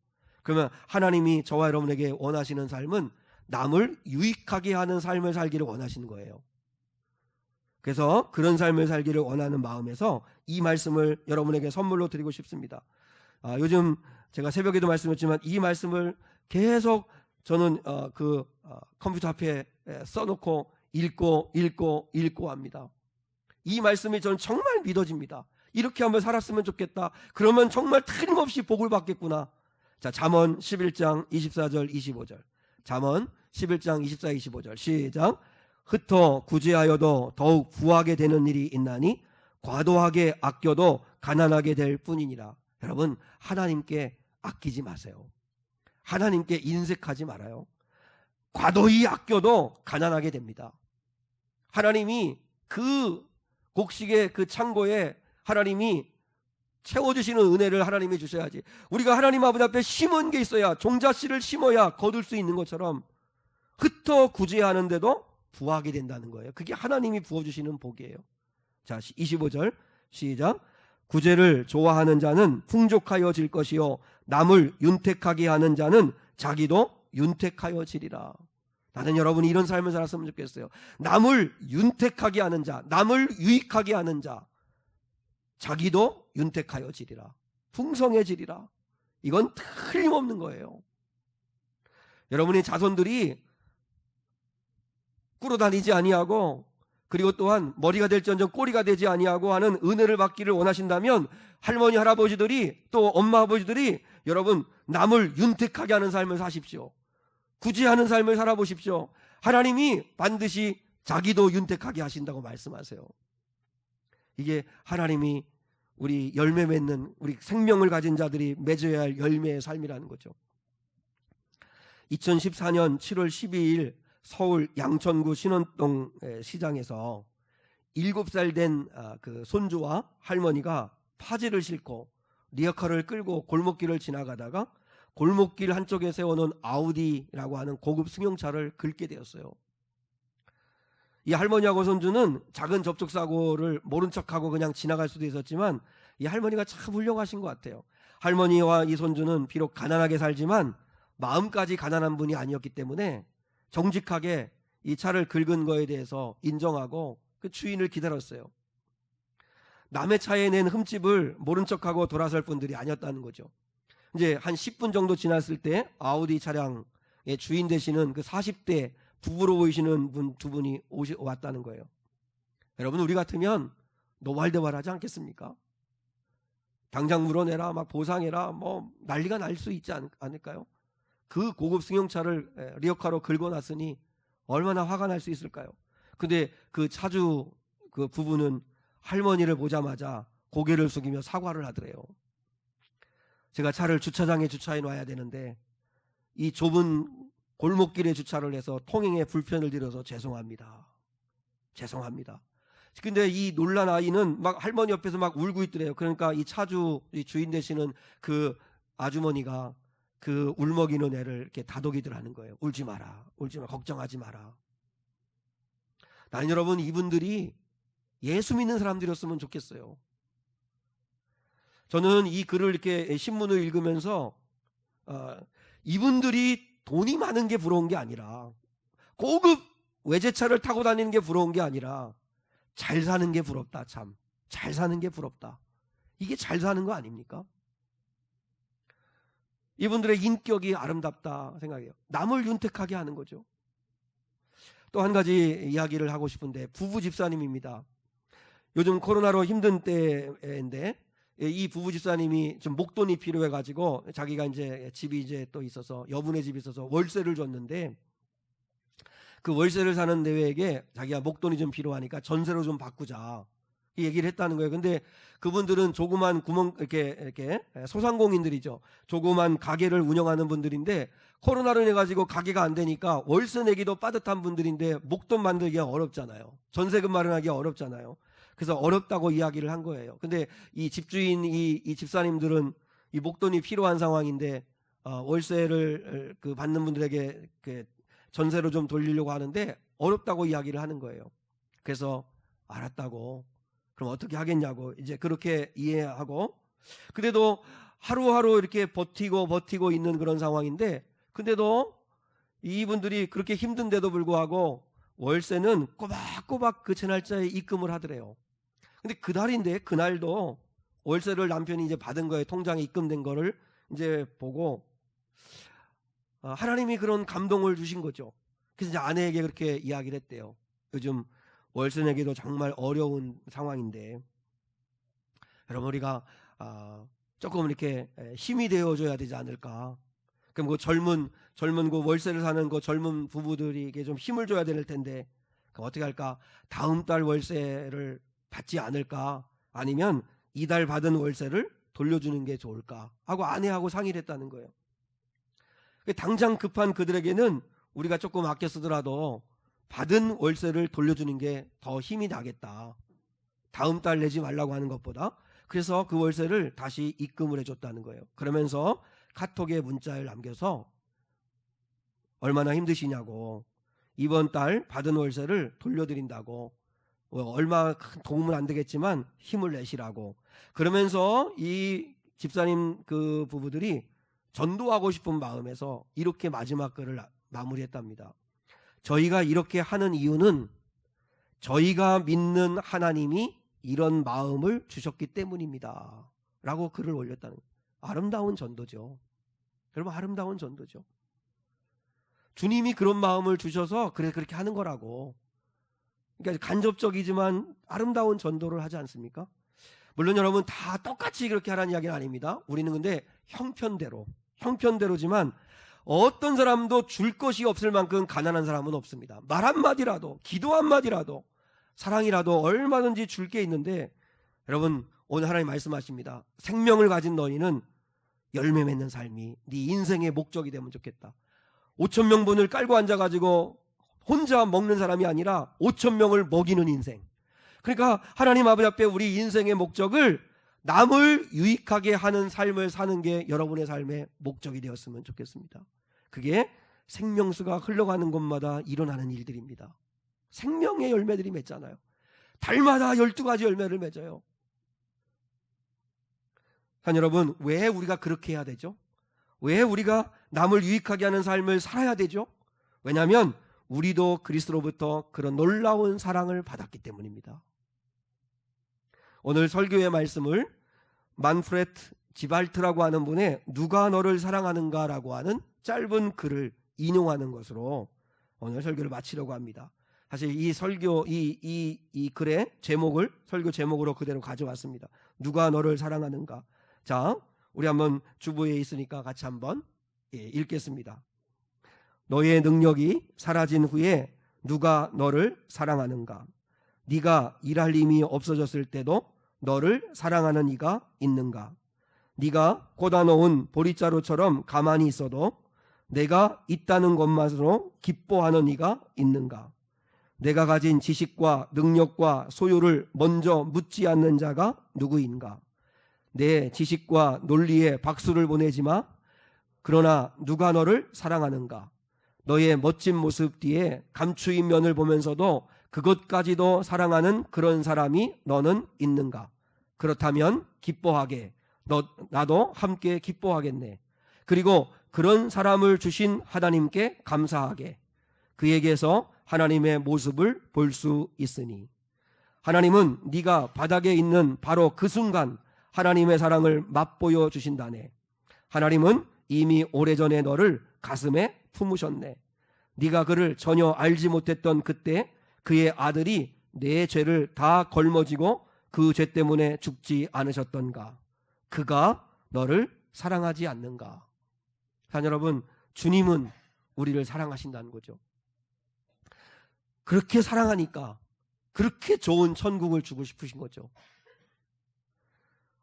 그러면 하나님이 저와 여러분에게 원하시는 삶은 남을 유익하게 하는 삶을 살기를 원하시는 거예요. 그래서 그런 삶을 살기를 원하는 마음에서 이 말씀을 여러분에게 선물로 드리고 싶습니다. 요즘 제가 새벽에도 말씀했지만 이 말씀을 계속 저는 컴퓨터 앞에 써놓고 읽고 합니다. 이 말씀이 저는 정말 믿어집니다. 이렇게 한번 살았으면 좋겠다. 그러면 정말 틀림없이 복을 받겠구나. 자, 잠언 11장 24절 25절. 잠언 11장 24, 25절 시작. 흩어 구제하여도 더욱 부하게 되는 일이 있나니 과도하게 아껴도 가난하게 될 뿐이니라. 여러분, 하나님께 아끼지 마세요. 하나님께 인색하지 말아요. 과도히 아껴도 가난하게 됩니다. 하나님이 그 곡식의 그 창고에 하나님이 채워주시는 은혜를 하나님이 주셔야지. 우리가 하나님 아버지 앞에 심은 게 있어야, 종자씨를 심어야 거둘 수 있는 것처럼 흩어 구제하는데도 부하게 된다는 거예요. 그게 하나님이 부어주시는 복이에요. 자, 25절 시작. 구제를 좋아하는 자는 풍족하여질 것이요 남을 윤택하게 하는 자는 자기도 윤택하여지리라. 나는 여러분이 이런 삶을 살았으면 좋겠어요. 남을 윤택하게 하는 자, 남을 유익하게 하는 자, 자기도 윤택하여지리라. 풍성해지리라. 이건 틀림없는 거예요. 여러분의 자손들이 꿇어다니지 아니하고 그리고 또한 머리가 될지언정 꼬리가 되지 아니하고 하는 은혜를 받기를 원하신다면 할머니 할아버지들이 또 엄마 아버지들이 여러분 남을 윤택하게 하는 삶을 사십시오. 구제하는 삶을 살아보십시오. 하나님이 반드시 자기도 윤택하게 하신다고 말씀하세요. 이게 하나님이 우리 열매 맺는 우리 생명을 가진 자들이 맺어야 할 열매의 삶이라는 거죠. 2014년 7월 12일 서울 양천구 신원동 시장에서 7살 된 그 손주와 할머니가 파지를 싣고 리어카를 끌고 골목길을 지나가다가 골목길 한쪽에 세워놓은 아우디라고 하는 고급 승용차를 긁게 되었어요. 이 할머니하고 손주는 작은 접촉사고를 모른 척하고 그냥 지나갈 수도 있었지만 이 할머니가 참 훌륭하신 것 같아요. 할머니와 이 손주는 비록 가난하게 살지만 마음까지 가난한 분이 아니었기 때문에 정직하게 이 차를 긁은 거에 대해서 인정하고 그 주인을 기다렸어요. 남의 차에 낸 흠집을 모른 척하고 돌아설 분들이 아니었다는 거죠. 이제 한 10분 정도 지났을 때 아우디 차량의 주인 되시는 그 40대 부부로 보이시는 분 두 분이 왔다는 거예요. 여러분 우리 같으면 노발대발하지 않겠습니까? 당장 물어내라, 막 보상해라, 뭐 난리가 날 수 있지 않을까요? 그 고급 승용차를 리어카로 긁어놨으니 얼마나 화가 날 수 있을까요? 근데 그 차주 그 부부는 할머니를 보자마자 고개를 숙이며 사과를 하더래요. 제가 차를 주차장에 주차해 놔야 되는데 이 좁은 골목길에 주차를 해서 통행에 불편을 드려서 죄송합니다. 죄송합니다. 근데 이 놀란 아이는 막 할머니 옆에서 막 울고 있더래요. 그러니까 이 차주 이 주인 되시는 그 아주머니가 그 울먹이는 애를 이렇게 다독이더라는 거예요. 울지 마라. 울지 마. 걱정하지 마라. 나는 여러분 이분들이 예수 믿는 사람들이었으면 좋겠어요. 저는 이 글을 이렇게 신문을 읽으면서 이분들이 돈이 많은 게 부러운 게 아니라 고급 외제차를 타고 다니는 게 부러운 게 아니라 잘 사는 게 부럽다. 참 잘 사는 게 부럽다. 이게 잘 사는 거 아닙니까? 이분들의 인격이 아름답다 생각해요. 남을 윤택하게 하는 거죠. 또 한 가지 이야기를 하고 싶은데 부부 집사님입니다. 요즘 코로나로 힘든 때인데 이 부부 집사님이 좀 목돈이 필요해가지고 자기가 이제 집이 이제 또 있어서 여분의 집이 있어서 월세를 줬는데 그 월세를 사는 내외에게 자기가 목돈이 좀 필요하니까 전세로 좀 바꾸자 이 얘기를 했다는 거예요. 근데 그분들은 조그만 구멍 이렇게 소상공인들이죠. 조그만 가게를 운영하는 분들인데 코로나로 인해 가지고 가게가 안 되니까 월세 내기도 빠듯한 분들인데 목돈 만들기가 어렵잖아요. 전세금 마련하기가 어렵잖아요. 그래서 어렵다고 이야기를 한 거예요. 근데 이 집주인 이 집사님들은 이 목돈이 필요한 상황인데 월세를 그 받는 분들에게 그 전세로 좀 돌리려고 하는데 어렵다고 이야기를 하는 거예요. 그래서 알았다고 그럼 어떻게 하겠냐고 이제 그렇게 이해하고 그래도 하루하루 이렇게 버티고 있는 그런 상황인데 근데도 이분들이 그렇게 힘든데도 불구하고 월세는 꼬박꼬박 그 전날짜에 입금을 하더래요. 근데 그날인데 그날도 월세를 남편이 이제 받은 거에 통장에 입금된 거를 이제 보고 하나님이 그런 감동을 주신 거죠. 그래서 이제 아내에게 그렇게 이야기를 했대요. 요즘 월세 내기도 정말 어려운 상황인데 여러분 우리가 조금 이렇게 힘이 되어줘야 되지 않을까. 그럼 그 젊은 그 월세를 사는 그 젊은 부부들에게 좀 힘을 줘야 될 텐데 그럼 어떻게 할까? 다음 달 월세를 받지 않을까? 아니면 이달 받은 월세를 돌려주는 게 좋을까? 하고 아내하고 상의를 했다는 거예요. 당장 급한 그들에게는 우리가 조금 아껴 쓰더라도 받은 월세를 돌려주는 게 더 힘이 나겠다. 다음 달 내지 말라고 하는 것보다. 그래서 그 월세를 다시 입금을 해줬다는 거예요. 그러면서 카톡에 문자를 남겨서 얼마나 힘드시냐고 이번 달 받은 월세를 돌려드린다고 얼마 큰 도움은 안 되겠지만 힘을 내시라고 그러면서 이 집사님 그 부부들이 전도하고 싶은 마음에서 이렇게 마지막 글을 마무리했답니다. 저희가 이렇게 하는 이유는 저희가 믿는 하나님이 이런 마음을 주셨기 때문입니다. 라고 글을 올렸다는 거예요. 아름다운 전도죠. 여러분 아름다운 전도죠. 주님이 그런 마음을 주셔서 그렇게 하는 거라고. 그러니까 간접적이지만 아름다운 전도를 하지 않습니까? 물론 여러분 다 똑같이 그렇게 하라는 이야기는 아닙니다. 우리는 근데 형편대로지만 어떤 사람도 줄 것이 없을 만큼 가난한 사람은 없습니다. 말 한마디라도, 기도 한마디라도, 사랑이라도 얼마든지 줄 게 있는데, 여러분 오늘 하나님 말씀하십니다. 생명을 가진 너희는 열매 맺는 삶이 네 인생의 목적이 되면 좋겠다. 5,000명분을 깔고 앉아가지고 혼자 먹는 사람이 아니라 5,000명을 먹이는 인생. 그러니까 하나님 아버지 앞에 우리 인생의 목적을 남을 유익하게 하는 삶을 사는 게 여러분의 삶의 목적이 되었으면 좋겠습니다. 그게 생명수가 흘러가는 곳마다 일어나는 일들입니다. 생명의 열매들이 맺잖아요. 달마다 12가지 열매를 맺어요. 한 여러분, 왜 우리가 그렇게 해야 되죠? 왜 우리가 남을 유익하게 하는 삶을 살아야 되죠? 왜냐하면 우리도 그리스도로부터 그런 놀라운 사랑을 받았기 때문입니다. 오늘 설교의 말씀을 만프레트 지발트라고 하는 분의 누가 너를 사랑하는가 라고 하는 짧은 글을 인용하는 것으로 오늘 설교를 마치려고 합니다. 사실 이 설교, 이 글의 제목을 설교 제목으로 그대로 가져왔습니다. 누가 너를 사랑하는가. 자, 우리 한번 주부에 있으니까 같이 한번 읽겠습니다. 너의 능력이 사라진 후에 누가 너를 사랑하는가. 네가 일할 힘이 없어졌을 때도 너를 사랑하는 이가 있는가. 네가 꽂아놓은 보릿자루처럼 가만히 있어도 내가 있다는 것만으로 기뻐하는 이가 있는가. 내가 가진 지식과 능력과 소유를 먼저 묻지 않는 자가 누구인가. 내 지식과 논리에 박수를 보내지 마. 그러나 누가 너를 사랑하는가. 너의 멋진 모습 뒤에 감추인 면을 보면서도 그것까지도 사랑하는 그런 사람이 너는 있는가. 그렇다면 기뻐하게. 나도 함께 기뻐하겠네. 그리고 그런 사람을 주신 하나님께 감사하게. 그에게서 하나님의 모습을 볼 수 있으니. 하나님은 네가 바닥에 있는 바로 그 순간 하나님의 사랑을 맛보여 주신다네. 하나님은 이미 오래전에 너를 가슴에 품으셨네. 네가 그를 전혀 알지 못했던 그때 그의 아들이 내 죄를 다 걸머지고 그 죄 때문에 죽지 않으셨던가. 그가 너를 사랑하지 않는가. 자, 여러분, 주님은 우리를 사랑하신다는 거죠. 그렇게 사랑하니까 그렇게 좋은 천국을 주고 싶으신 거죠.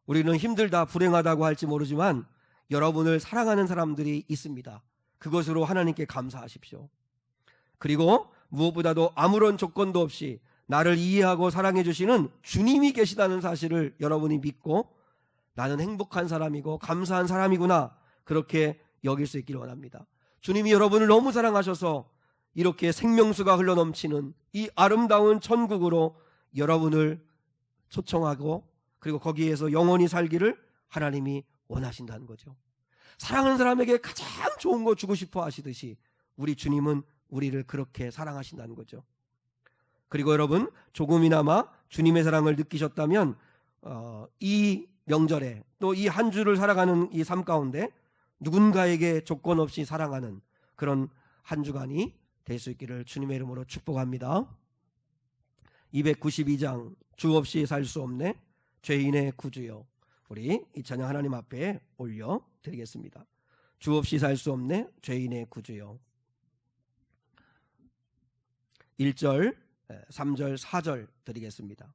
우리는 힘들다, 불행하다고 할지 모르지만 여러분을 사랑하는 사람들이 있습니다. 그것으로 하나님께 감사하십시오. 그리고 무엇보다도 아무런 조건도 없이 나를 이해하고 사랑해 주시는 주님이 계시다는 사실을 여러분이 믿고 나는 행복한 사람이고 감사한 사람이구나, 그렇게 여길 수 있기를 원합니다. 주님이 여러분을 너무 사랑하셔서 이렇게 생명수가 흘러넘치는 이 아름다운 천국으로 여러분을 초청하고 그리고 거기에서 영원히 살기를 하나님이 원하신다는 거죠. 사랑하는 사람에게 가장 좋은 거 주고 싶어 하시듯이 우리 주님은 우리를 그렇게 사랑하신다는 거죠. 그리고 여러분, 조금이나마 주님의 사랑을 느끼셨다면 이 명절에 또 이 한 주를 살아가는 이 삶 가운데 누군가에게 조건 없이 사랑하는 그런 한 주간이 될 수 있기를 주님의 이름으로 축복합니다. 292장 주 없이 살 수 없네 죄인의 구주여. 우리 이 찬양 하나님 앞에 올려드리겠습니다. 주 없이 살 수 없네 죄인의 구주여. 1절, 3절, 4절 드리겠습니다.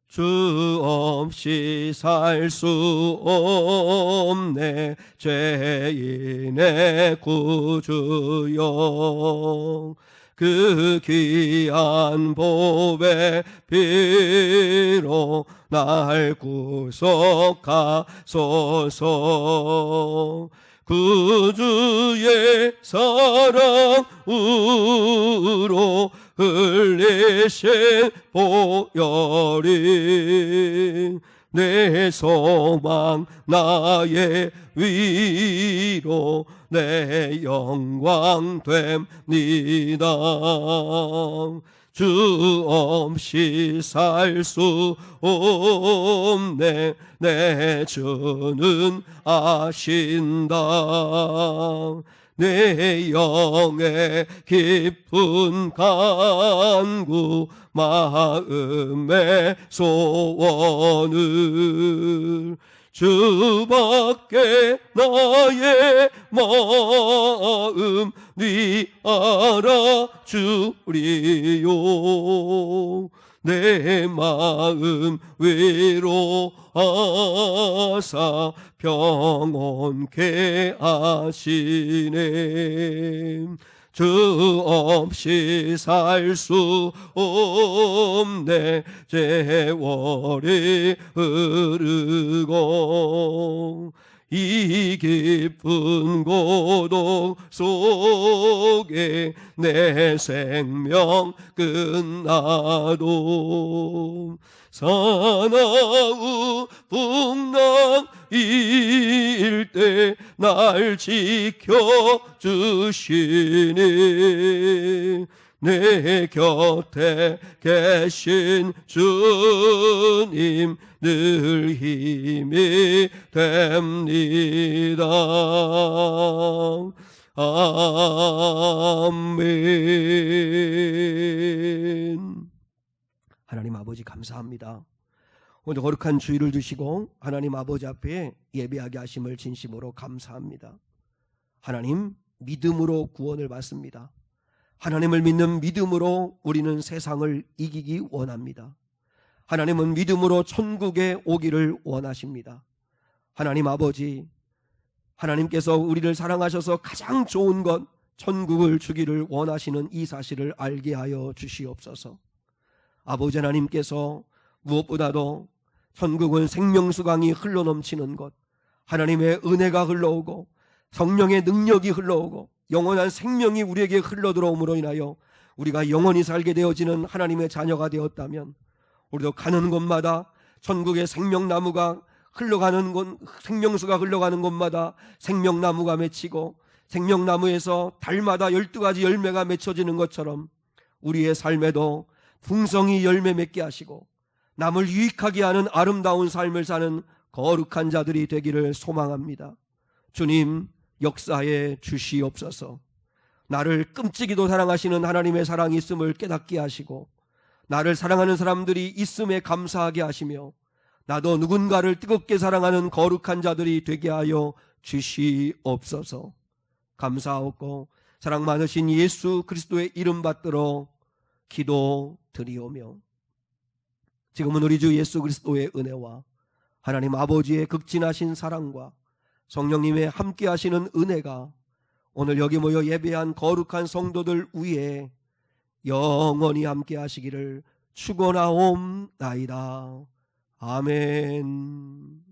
주 없이 살 수 없네 죄인의 구주여. 그 귀한 보배 피로 날 구속하소서. 구주의 사랑으로 흘리신 보혈이 내 소망 나의 위로 내 영광 됩니다. 주 없이 살 수 없네 내 주는 아신다. 내 영의 깊은 간구 마음의 소원을 주밖에 나의 마음 네 알아주리요. 내 마음 위로하사 평온케 하시네. 주 없이 살 수 없네. 세월이 흐르고 이 깊은 고독 속에 내 생명 끝나도 사나우 풍랑일 때 날 지켜주시니 내 곁에 계신 주님 늘 힘이 됩니다. 아멘. 하나님 아버지 감사합니다. 오늘 거룩한 주일을 주시고 하나님 아버지 앞에 예배하게 하심을 진심으로 감사합니다. 하나님, 믿음으로 구원을 받습니다. 하나님을 믿는 믿음으로 우리는 세상을 이기기 원합니다. 하나님은 믿음으로 천국에 오기를 원하십니다. 하나님 아버지, 하나님께서 우리를 사랑하셔서 가장 좋은 것 천국을 주기를 원하시는 이 사실을 알게 하여 주시옵소서. 아버지 하나님께서 무엇보다도 천국은 생명수강이 흘러넘치는 것, 하나님의 은혜가 흘러오고 성령의 능력이 흘러오고 영원한 생명이 우리에게 흘러들어옴으로 인하여 우리가 영원히 살게 되어지는 하나님의 자녀가 되었다면 우리도 가는 곳마다 천국의 생명나무가 흘러가는 곳, 생명수가 흘러가는 곳마다 생명나무가 맺히고 생명나무에서 달마다 12가지 열매가 맺혀지는 것처럼 우리의 삶에도 풍성히 열매 맺게 하시고 남을 유익하게 하는 아름다운 삶을 사는 거룩한 자들이 되기를 소망합니다. 주님, 역사해 주시옵소서. 나를 끔찍이도 사랑하시는 하나님의 사랑이 있음을 깨닫게 하시고 나를 사랑하는 사람들이 있음에 감사하게 하시며 나도 누군가를 뜨겁게 사랑하는 거룩한 자들이 되게 하여 주시옵소서. 감사하고 사랑 많으신 예수 그리스도의 이름 받들어 기도드리오며 지금은 우리 주 예수 그리스도의 은혜와 하나님 아버지의 극진하신 사랑과 성령님의 함께 하시는 은혜가 오늘 여기 모여 예배한 거룩한 성도들 위에 영원히 함께 하시기를 축원하옵나이다. 아멘.